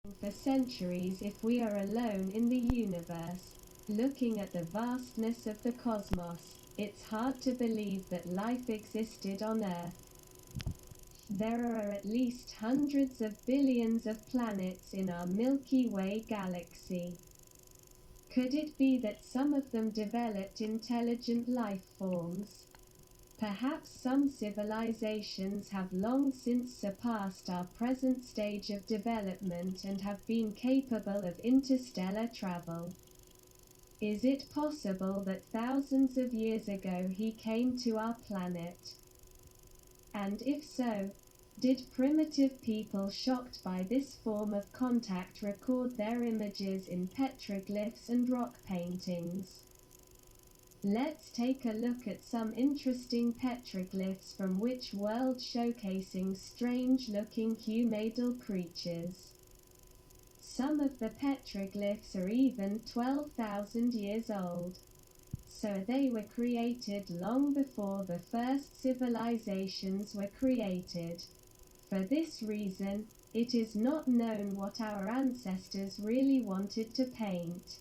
For centuries if we are alone in the universe. Looking at the vastness of the cosmos, it's hard to believe that life existed on Earth. There are at least hundreds of billions of planets in our Milky Way galaxy. Could it be that some of them developed intelligent life forms? Perhaps some civilizations have long since surpassed our present stage of development and have been capable of interstellar travel. Is it possible that thousands of years ago he came to our planet? And if so, did primitive people shocked by this form of contact record their images in petroglyphs and rock paintings? Let's take a look at some interesting petroglyphs from which world showcasing strange-looking humanoid creatures. Some of the petroglyphs are even 12,000 years old. So they were created long before the first civilizations were created. For this reason, it is not known what our ancestors really wanted to paint.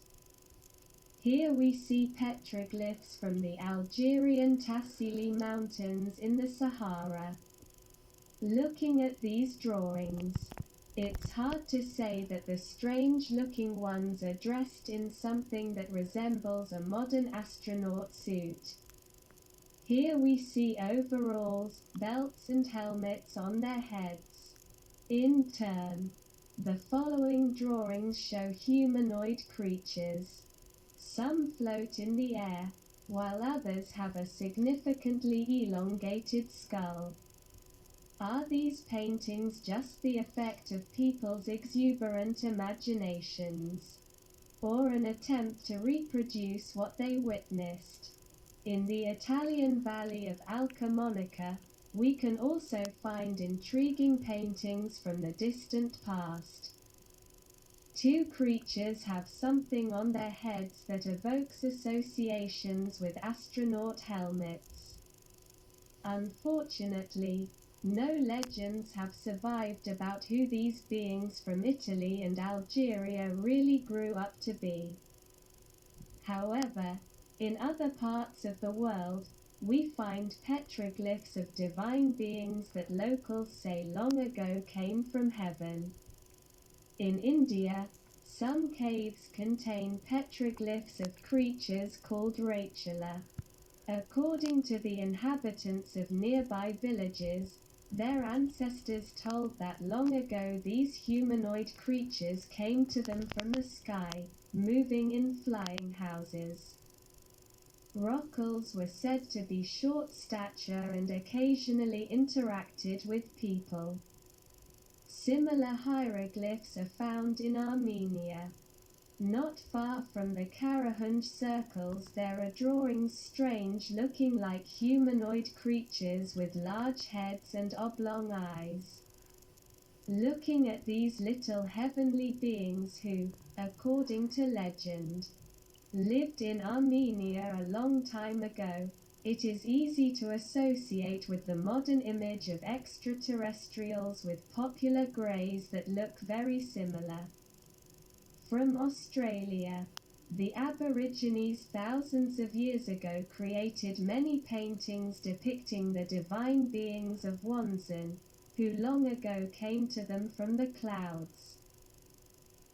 Here we see petroglyphs from the Algerian Tassili Mountains in the Sahara. Looking at these drawings, it's hard to say that the strange-looking ones are dressed in something that resembles a modern astronaut suit. Here we see overalls, belts and helmets on their heads. In turn, the following drawings show humanoid creatures. Some float in the air, while others have a significantly elongated skull. Are these paintings just the effect of people's exuberant imaginations, or an attempt to reproduce what they witnessed? In the Italian valley of Alcamonica, we can also find intriguing paintings from the distant past. Two creatures have something on their heads that evokes associations with astronaut helmets. Unfortunately, no legends have survived about who these beings from Italy and Algeria really grew up to be. However, in other parts of the world, we find petroglyphs of divine beings that locals say long ago came from heaven. In India, some caves contain petroglyphs of creatures called Rachela. According to the inhabitants of nearby villages, their ancestors told that long ago these humanoid creatures came to them from the sky, moving in flying houses. Rockals were said to be short stature and occasionally interacted with people. Similar hieroglyphs are found in Armenia. Not far from the Karahunj circles there are drawings strange looking like humanoid creatures with large heads and oblong eyes. Looking at these little heavenly beings who, according to legend, lived in Armenia a long time ago, it is easy to associate with the modern image of extraterrestrials with popular greys that look very similar. From Australia, the Aborigines thousands of years ago created many paintings depicting the divine beings of Wanzan, who long ago came to them from the clouds.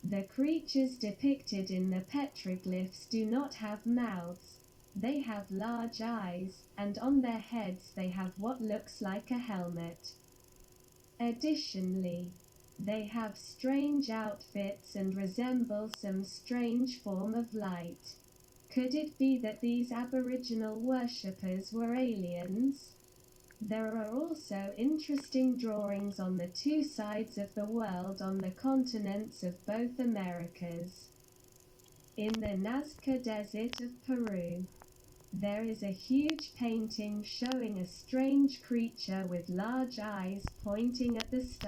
The creatures depicted in the petroglyphs do not have mouths. They have large eyes, and on their heads they have what looks like a helmet. Additionally, they have strange outfits and resemble some strange form of light. Could it be that these Aboriginal worshippers were aliens? There are also interesting drawings on the two sides of the world on the continents of both Americas. In the Nazca Desert of Peru, there is a huge painting showing a strange creature with large eyes pointing at the stars.